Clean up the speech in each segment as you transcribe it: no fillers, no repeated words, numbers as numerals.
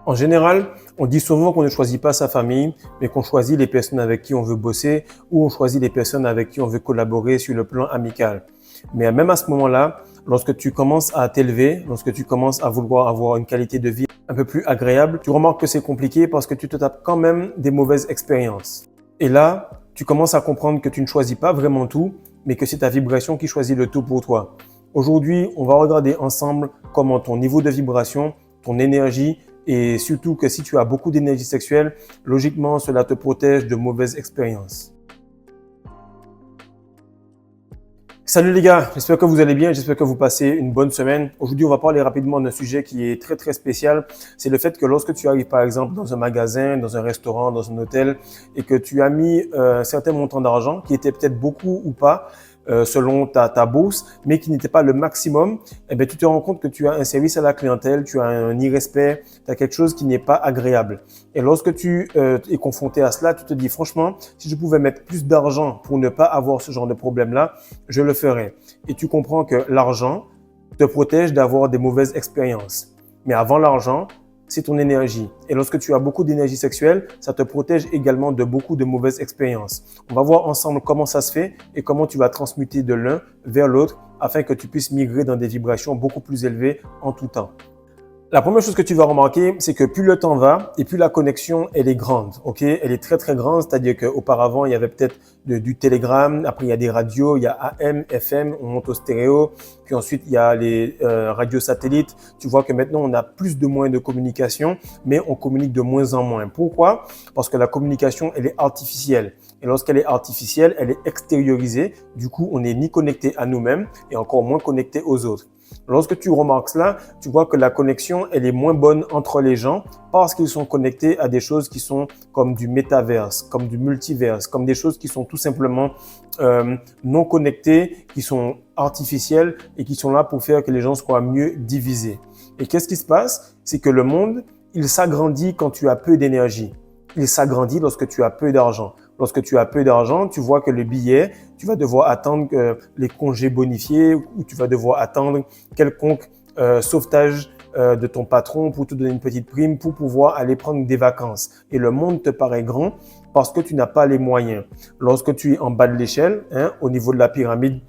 En général, on dit souvent qu'on ne choisit pas sa famille, mais qu'on choisit les personnes avec qui on veut bosser ou on choisit les personnes avec qui on veut collaborer sur le plan amical. Mais même à ce moment-là, lorsque tu commences à t'élever, lorsque tu commences à vouloir avoir une qualité de vie un peu plus agréable, tu remarques que c'est compliqué parce que tu te tapes quand même des mauvaises expériences. Et là, tu commences à comprendre que tu ne choisis pas vraiment tout, mais que c'est ta vibration qui choisit le tout pour toi. Aujourd'hui, on va regarder ensemble comment ton niveau de vibration, ton énergie, et surtout que si tu as beaucoup d'énergie sexuelle, logiquement, cela te protège de mauvaises expériences. Salut les gars, j'espère que vous allez bien, j'espère que vous passez une bonne semaine. Aujourd'hui, on va parler rapidement d'un sujet qui est très spécial. C'est le fait que lorsque tu arrives par exemple dans un magasin, dans un restaurant, dans un hôtel et que tu as mis un certain montant d'argent qui était peut-être beaucoup ou pas, selon ta bourse, mais qui n'était pas le maximum, eh bien, tu te rends compte que tu as un service à la clientèle, tu as un irrespect, tu as quelque chose qui n'est pas agréable. Et lorsque tu es confronté à cela, tu te dis franchement, si je pouvais mettre plus d'argent pour ne pas avoir ce genre de problème-là, je le ferais. Et tu comprends que l'argent te protège d'avoir des mauvaises expériences. Mais avant l'argent, c'est ton énergie. Et lorsque tu as beaucoup d'énergie sexuelle, ça te protège également de beaucoup de mauvaises expériences. On va voir ensemble comment ça se fait et comment tu vas transmuter de l'un vers l'autre afin que tu puisses migrer dans des vibrations beaucoup plus élevées en tout temps. La première chose que tu vas remarquer, c'est que plus le temps va et plus la connexion, elle est grande, ok? Elle est très grande, c'est-à-dire qu'auparavant, il y avait peut-être du télégramme, après il y a des radios, il y a AM, FM, on monte au stéréo, puis ensuite il y a les radios satellites. Tu vois que maintenant, on a plus de moyens de communication, mais on communique de moins en moins. Pourquoi? Parce que la communication, elle est artificielle. Et lorsqu'elle est artificielle, elle est extériorisée. Du coup, on n'est ni connecté à nous-mêmes et encore moins connecté aux autres. Lorsque tu remarques cela, tu vois que la connexion, elle est moins bonne entre les gens parce qu'ils sont connectés à des choses qui sont comme du métaverse, comme du multiverse, comme des choses qui sont tout simplement non connectées, qui sont artificielles et qui sont là pour faire que les gens soient mieux divisés. Et qu'est-ce qui se passe? C'est que le monde, il s'agrandit quand tu as peu d'énergie. Il s'agrandit lorsque tu as peu d'argent. Lorsque tu as peu d'argent, tu vois que le billet, tu vas devoir attendre les congés bonifiés ou tu vas devoir attendre quelconque sauvetage de ton patron pour te donner une petite prime pour pouvoir aller prendre des vacances. Et le monde te paraît grand parce que tu n'as pas les moyens. Lorsque tu es en bas de l'échelle, au niveau de la pyramide,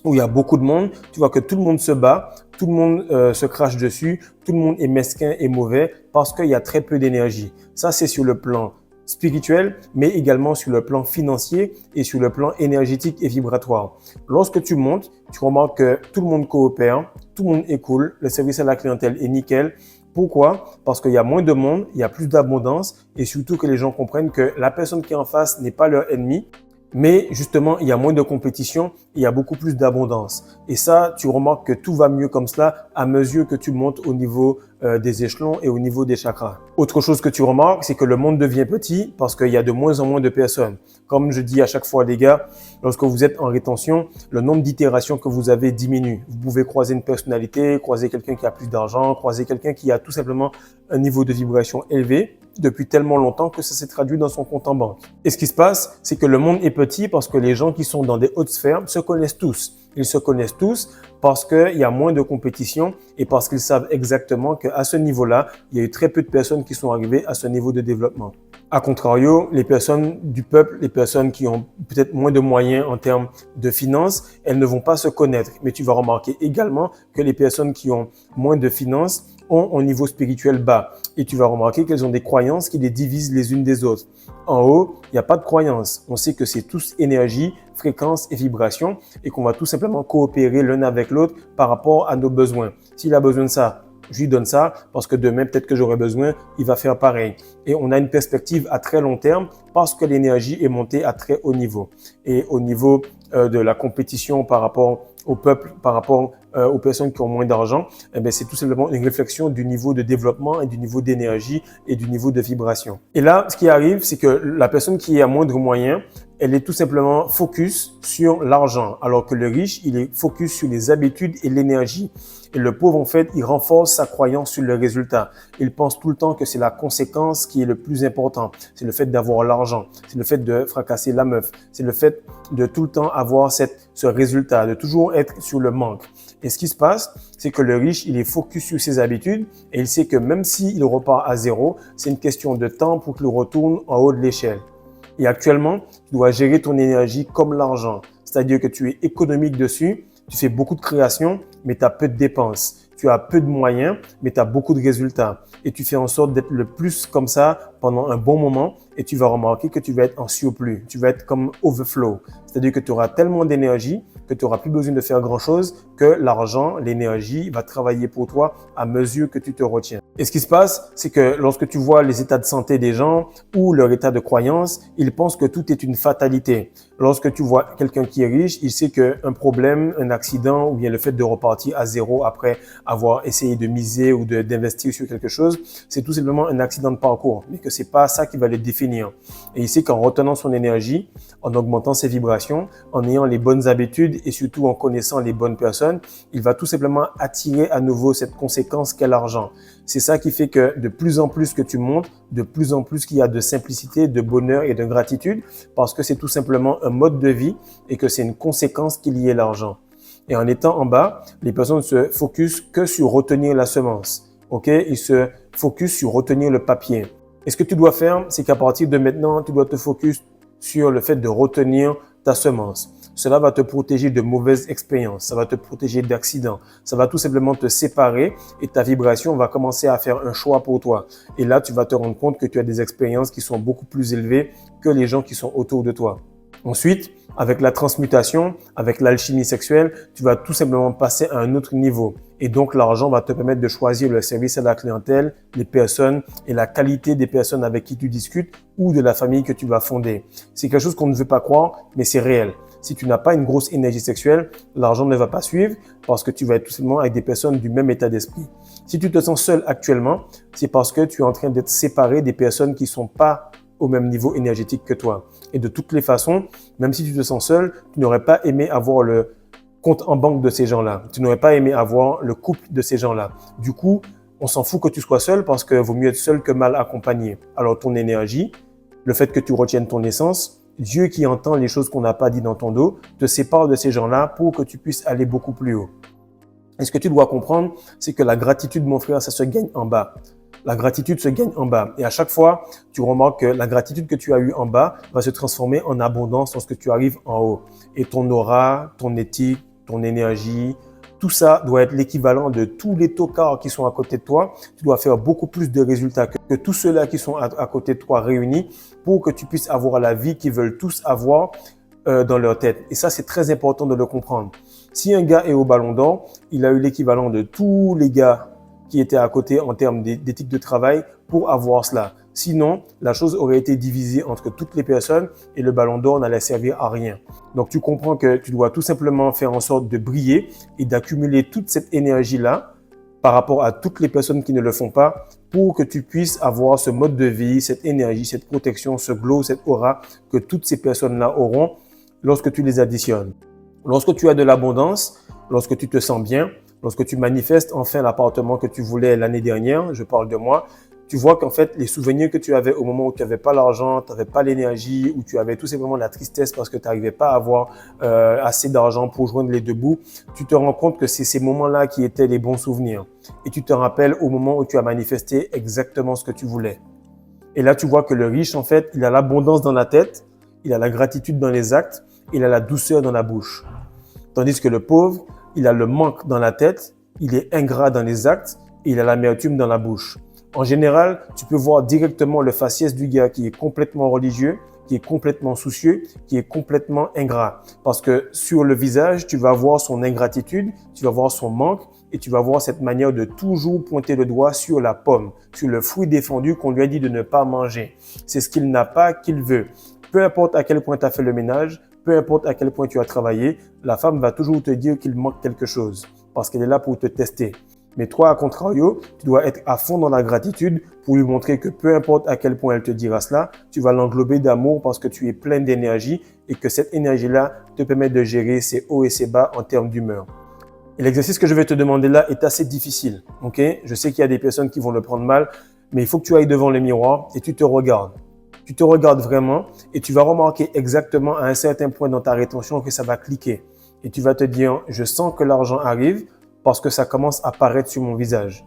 où il y a beaucoup de monde, tu vois que tout le monde se bat, tout le monde se crache dessus, tout le monde est mesquin et mauvais parce qu'il y a très peu d'énergie. Ça, c'est sur le plan spirituel, mais également sur le plan financier et sur le plan énergétique et vibratoire. Lorsque tu montes, tu remarques que tout le monde coopère, tout le monde est cool, le service à la clientèle est nickel. Pourquoi? Parce qu'il y a moins de monde, il y a plus d'abondance et surtout que les gens comprennent que la personne qui est en face n'est pas leur ennemi. Mais justement, il y a moins de compétition, il y a beaucoup plus d'abondance. Et ça, tu remarques que tout va mieux comme cela à mesure que tu montes au niveau des échelons et au niveau des chakras. Autre chose que tu remarques, c'est que le monde devient petit parce qu'il y a de moins en moins de personnes. Comme je dis à chaque fois, les gars, lorsque vous êtes en rétention, le nombre d'itérations que vous avez diminue. Vous pouvez croiser une personnalité, croiser quelqu'un qui a plus d'argent, croiser quelqu'un qui a tout simplement un niveau de vibration élevé depuis tellement longtemps que ça s'est traduit dans son compte en banque. Et ce qui se passe, c'est que le monde est petit parce que les gens qui sont dans des hautes sphères se connaissent tous. Ils se connaissent tous parce qu'il y a moins de compétition et parce qu'ils savent exactement qu'à ce niveau-là, il y a eu très peu de personnes qui sont arrivées à ce niveau de développement. A contrario, les personnes du peuple, les personnes qui ont peut-être moins de moyens en termes de finances, elles ne vont pas se connaître. Mais tu vas remarquer également que les personnes qui ont moins de finances ont un niveau spirituel bas. Et tu vas remarquer qu'elles ont des croyances qui les divisent les unes des autres. En haut, il n'y a pas de croyances. On sait que c'est tous énergie, fréquence et vibration et qu'on va tout simplement coopérer l'un avec l'autre par rapport à nos besoins. S'il a besoin de ça, je lui donne ça parce que demain, peut-être que j'aurai besoin, il va faire pareil. Et on a une perspective à très long terme parce que l'énergie est montée à très haut niveau. Et au niveau de la compétition par rapport au peuple, par rapport aux personnes qui ont moins d'argent, eh bien, c'est tout simplement une réflexion du niveau de développement et du niveau d'énergie et du niveau de vibration. Et là, ce qui arrive, c'est que la personne qui a moindre moyen, elle est tout simplement focus sur l'argent, alors que le riche, il est focus sur les habitudes et l'énergie. Et le pauvre, en fait, il renforce sa croyance sur le résultat. Il pense tout le temps que c'est la conséquence qui est le plus important. C'est le fait d'avoir l'argent. C'est le fait de fracasser la meuf. C'est le fait de tout le temps avoir ce résultat, de toujours être sur le manque. Et ce qui se passe, c'est que le riche, il est focus sur ses habitudes et il sait que même s'il repart à zéro, c'est une question de temps pour qu'il retourne en haut de l'échelle. Et actuellement, tu dois gérer ton énergie comme l'argent. C'est-à-dire que tu es économique dessus, tu fais beaucoup de créations, mais tu as peu de dépenses. Tu as peu de moyens, mais tu as beaucoup de résultats. Et tu fais en sorte d'être le plus comme ça pendant un bon moment et tu vas remarquer que tu vas être en surplus. Tu vas être comme overflow. C'est-à-dire que tu auras tellement d'énergie que tu n'auras plus besoin de faire grand-chose, que l'argent, l'énergie va travailler pour toi à mesure que tu te retiens. Et ce qui se passe, c'est que lorsque tu vois les états de santé des gens ou leur état de croyance, ils pensent que tout est une fatalité. Lorsque tu vois quelqu'un qui est riche, il sait qu'un problème, un accident ou bien le fait de repartir à zéro après avoir essayé de miser ou d'investir sur quelque chose, c'est tout simplement un accident de parcours, mais que c'est pas ça qui va le définir. Et il sait qu'en retenant son énergie, en augmentant ses vibrations, en ayant les bonnes habitudes et surtout en connaissant les bonnes personnes, il va tout simplement attirer à nouveau cette conséquence qu'est l'argent. C'est ça qui fait que de plus en plus que tu montes, de plus en plus qu'il y a de simplicité, de bonheur et de gratitude, parce que c'est tout simplement un mode de vie et que c'est une conséquence qu'il y ait l'argent. Et en étant en bas, les personnes se focusent que sur retenir la semence. Ok? Ils se focusent sur retenir le papier. Et ce que tu dois faire, c'est qu'à partir de maintenant, tu dois te focus sur le fait de retenir ta semence. Cela va te protéger de mauvaises expériences, ça va te protéger d'accidents, ça va tout simplement te séparer et ta vibration va commencer à faire un choix pour toi. Et là, tu vas te rendre compte que tu as des expériences qui sont beaucoup plus élevées que les gens qui sont autour de toi. Ensuite, avec la transmutation, avec l'alchimie sexuelle, tu vas tout simplement passer à un autre niveau. Et donc, l'argent va te permettre de choisir le service à la clientèle, les personnes et la qualité des personnes avec qui tu discutes ou de la famille que tu vas fonder. C'est quelque chose qu'on ne veut pas croire, mais c'est réel. Si tu n'as pas une grosse énergie sexuelle, l'argent ne va pas suivre parce que tu vas être tout simplement avec des personnes du même état d'esprit. Si tu te sens seul actuellement, c'est parce que tu es en train d'être séparé des personnes qui sont pas au même niveau énergétique que toi. Et de toutes les façons, même si tu te sens seul, tu n'aurais pas aimé avoir le compte en banque de ces gens-là. Tu n'aurais pas aimé avoir le couple de ces gens-là. Du coup, on s'en fout que tu sois seul parce que vaut mieux être seul que mal accompagné. Alors ton énergie, le fait que tu retiennes ton essence, Dieu qui entend les choses qu'on n'a pas dit dans ton dos, te sépare de ces gens-là pour que tu puisses aller beaucoup plus haut. Et ce que tu dois comprendre, c'est que la gratitude, mon frère, ça se gagne en bas. La gratitude se gagne en bas. Et à chaque fois, tu remarques que la gratitude que tu as eue en bas va se transformer en abondance lorsque tu arrives en haut. Et ton aura, ton éthique, ton énergie, tout ça doit être l'équivalent de tous les tocards qui sont à côté de toi. Tu dois faire beaucoup plus de résultats que tous ceux-là qui sont à côté de toi réunis pour que tu puisses avoir la vie qu'ils veulent tous avoir dans leur tête. Et ça, c'est très important de le comprendre. Si un gars est au Ballon d'Or, il a eu l'équivalent de tous les gars qui étaient à côté en termes d'éthique de travail pour avoir cela. Sinon, la chose aurait été divisée entre toutes les personnes et le Ballon d'Or n'allait servir à rien. Donc, tu comprends que tu dois tout simplement faire en sorte de briller et d'accumuler toute cette énergie-là par rapport à toutes les personnes qui ne le font pas pour que tu puisses avoir ce mode de vie, cette énergie, cette protection, ce glow, cette aura que toutes ces personnes-là auront lorsque tu les additionnes. Lorsque tu as de l'abondance, lorsque tu te sens bien, lorsque tu manifestes enfin l'appartement que tu voulais l'année dernière, je parle de moi, tu vois qu'en fait, les souvenirs que tu avais au moment où tu n'avais pas l'argent, tu n'avais pas l'énergie, où tu avais tout simplement la tristesse parce que tu n'arrivais pas à avoir assez d'argent pour joindre les deux bouts, tu te rends compte que c'est ces moments-là qui étaient les bons souvenirs. Et tu te rappelles au moment où tu as manifesté exactement ce que tu voulais. Et là, tu vois que le riche, en fait, il a l'abondance dans la tête, il a la gratitude dans les actes, il a la douceur dans la bouche. Tandis que le pauvre, il a le manque dans la tête, il est ingrat dans les actes et il a l'amertume dans la bouche. En général, tu peux voir directement le faciès du gars qui est complètement religieux, qui est complètement soucieux, qui est complètement ingrat. Parce que sur le visage, tu vas voir son ingratitude, tu vas voir son manque et tu vas voir cette manière de toujours pointer le doigt sur la pomme, sur le fruit défendu qu'on lui a dit de ne pas manger. C'est ce qu'il n'a pas qu'il veut. Peu importe à quel point tu as fait le ménage, peu importe à quel point tu as travaillé, la femme va toujours te dire qu'il manque quelque chose parce qu'elle est là pour te tester. Mais toi, à contrario, tu dois être à fond dans la gratitude pour lui montrer que peu importe à quel point elle te dira cela, tu vas l'englober d'amour parce que tu es plein d'énergie et que cette énergie-là te permet de gérer ses hauts et ses bas en termes d'humeur. Et l'exercice que je vais te demander là est assez difficile, ok? Je sais qu'il y a des personnes qui vont le prendre mal, mais il faut que tu ailles devant le miroir et tu te regardes. Tu te regardes vraiment et tu vas remarquer exactement à un certain point dans ta rétention que ça va cliquer. Et tu vas te dire, je sens que l'argent arrive parce que ça commence à paraître sur mon visage.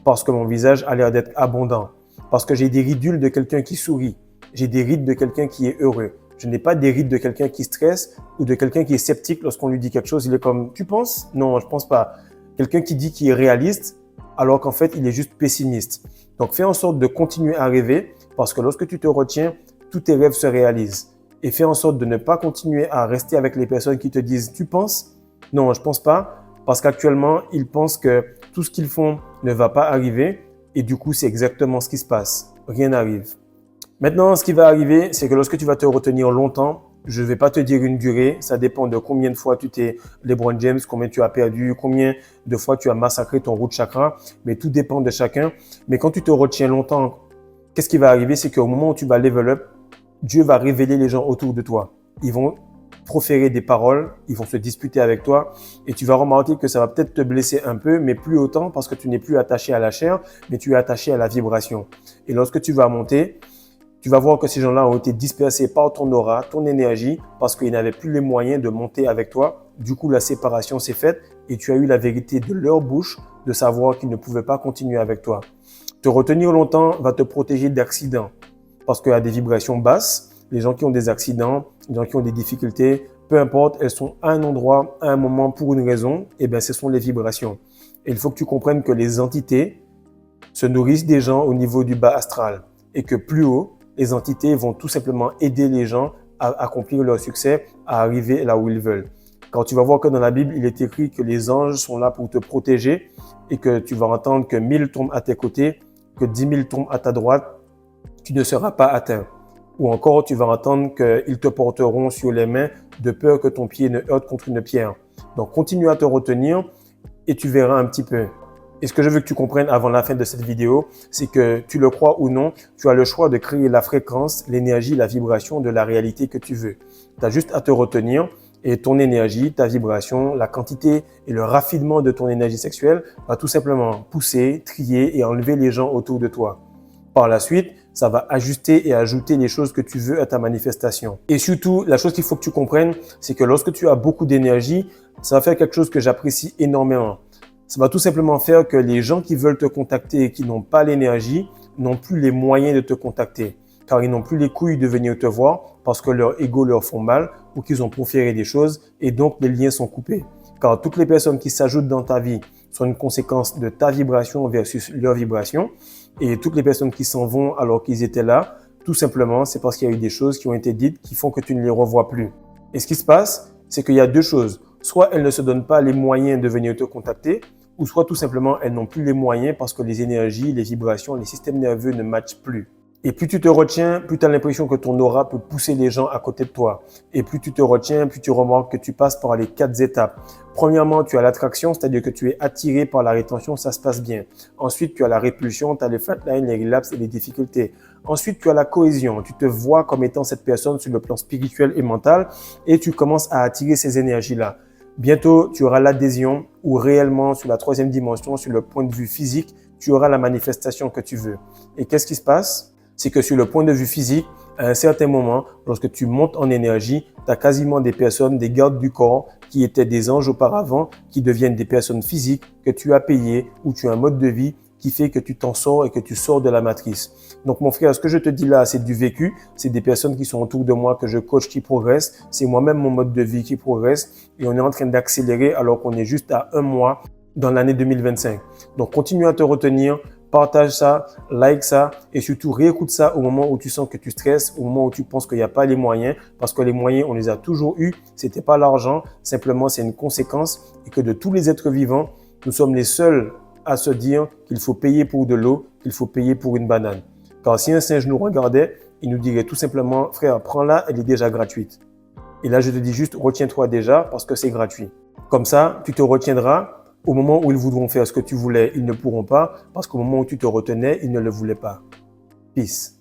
Parce que mon visage a l'air d'être abondant. Parce que j'ai des ridules de quelqu'un qui sourit. J'ai des rides de quelqu'un qui est heureux. Je n'ai pas des rides de quelqu'un qui stresse ou de quelqu'un qui est sceptique lorsqu'on lui dit quelque chose. Il est comme, tu penses? Non, je pense pas. Quelqu'un qui dit qu'il est réaliste alors qu'en fait, il est juste pessimiste. Donc, fais en sorte de continuer à rêver parce que lorsque tu te retiens, tous tes rêves se réalisent. Et fais en sorte de ne pas continuer à rester avec les personnes qui te disent « tu penses ?» Non, je pense pas parce qu'actuellement, ils pensent que tout ce qu'ils font ne va pas arriver et du coup, c'est exactement ce qui se passe. Rien n'arrive. Maintenant, ce qui va arriver, c'est que lorsque tu vas te retenir longtemps, je ne vais pas te dire une durée, ça dépend de combien de fois tu t'es LeBron James, combien tu as perdu, combien de fois tu as massacré ton root chakra, mais tout dépend de chacun. Mais quand tu te retiens longtemps, qu'est-ce qui va arriver? C'est qu'au moment où tu vas level up, Dieu va révéler les gens autour de toi. Ils vont proférer des paroles, ils vont se disputer avec toi et tu vas remarquer que ça va peut-être te blesser un peu, mais plus autant parce que tu n'es plus attaché à la chair, mais tu es attaché à la vibration. Et lorsque tu vas monter, tu vas voir que ces gens-là ont été dispersés par ton aura, ton énergie, parce qu'ils n'avaient plus les moyens de monter avec toi. Du coup, la séparation s'est faite et tu as eu la vérité de leur bouche de savoir qu'ils ne pouvaient pas continuer avec toi. Te retenir longtemps va te protéger d'accidents parce qu'il y a des vibrations basses. Les gens qui ont des accidents, les gens qui ont des difficultés, peu importe, elles sont à un endroit, à un moment, pour une raison, et bien ce sont les vibrations. Et il faut que tu comprennes que les entités se nourrissent des gens au niveau du bas astral et que plus haut, les entités vont tout simplement aider les gens à accomplir leur succès, à arriver là où ils veulent. Quand tu vas voir que dans la Bible, il est écrit que les anges sont là pour te protéger et que tu vas entendre que 1000 tombent à tes côtés, que 10 000 tombent à ta droite, tu ne seras pas atteint. Ou encore, tu vas entendre qu'ils te porteront sur les mains de peur que ton pied ne heurte contre une pierre. Donc, continue à te retenir et tu verras un petit peu. Et ce que je veux que tu comprennes avant la fin de cette vidéo, c'est que tu le crois ou non, tu as le choix de créer la fréquence, l'énergie, la vibration de la réalité que tu veux. Tu as juste à te retenir et ton énergie, ta vibration, la quantité et le raffinement de ton énergie sexuelle va tout simplement pousser, trier et enlever les gens autour de toi. Par la suite, ça va ajuster et ajouter les choses que tu veux à ta manifestation. Et surtout, la chose qu'il faut que tu comprennes, c'est que lorsque tu as beaucoup d'énergie, ça va faire quelque chose que j'apprécie énormément. Ça va tout simplement faire que les gens qui veulent te contacter et qui n'ont pas l'énergie n'ont plus les moyens de te contacter, car ils n'ont plus les couilles de venir te voir parce que leur ego leur font mal ou qu'ils ont proféré des choses et donc les liens sont coupés. Car toutes les personnes qui s'ajoutent dans ta vie sont une conséquence de ta vibration versus leur vibration et toutes les personnes qui s'en vont alors qu'ils étaient là, tout simplement, c'est parce qu'il y a eu des choses qui ont été dites qui font que tu ne les revois plus. Et ce qui se passe, c'est qu'il y a deux choses. Soit elles ne se donnent pas les moyens de venir te contacter, ou soit tout simplement elles n'ont plus les moyens parce que les énergies, les vibrations, les systèmes nerveux ne matchent plus. Et plus tu te retiens, plus tu as l'impression que ton aura peut pousser les gens à côté de toi. Et plus tu te retiens, plus tu remarques que tu passes par les 4 étapes. Premièrement, tu as l'attraction, c'est-à-dire que tu es attiré par la rétention, ça se passe bien. Ensuite, tu as la répulsion, tu as les flatlines, les relapses et les difficultés. Ensuite, tu as la cohésion. Tu te vois comme étant cette personne sur le plan spirituel et mental et tu commences à attirer ces énergies-là. Bientôt, tu auras l'adhésion où réellement, sur la 3e dimension, sur le point de vue physique, tu auras la manifestation que tu veux. Et qu'est-ce qui se passe? C'est que sur le point de vue physique, à un certain moment, lorsque tu montes en énergie, tu as quasiment des personnes, des gardes du corps qui étaient des anges auparavant, qui deviennent des personnes physiques que tu as payées ou tu as un mode de vie qui fait que tu t'en sors et que tu sors de la matrice. Donc mon frère, ce que je te dis là, c'est du vécu, c'est des personnes qui sont autour de moi, que je coach, qui progressent, c'est moi-même mon mode de vie qui progresse et on est en train d'accélérer alors qu'on est juste à 1 mois dans l'année 2025. Donc continue à te retenir, partage ça, like ça et surtout réécoute ça au moment où tu sens que tu stresses, au moment où tu penses qu'il n'y a pas les moyens parce que les moyens, on les a toujours eus, c'était pas l'argent, simplement c'est une conséquence et que de tous les êtres vivants, nous sommes les seuls à se dire qu'il faut payer pour de l'eau, qu'il faut payer pour une banane. Car si un singe nous regardait, il nous dirait tout simplement, frère, prends-la, elle est déjà gratuite. Et là, je te dis juste, retiens-toi déjà parce que c'est gratuit. Comme ça, tu te retiendras. Au moment où ils voudront faire ce que tu voulais, ils ne pourront pas parce qu'au moment où tu te retenais, ils ne le voulaient pas. Peace.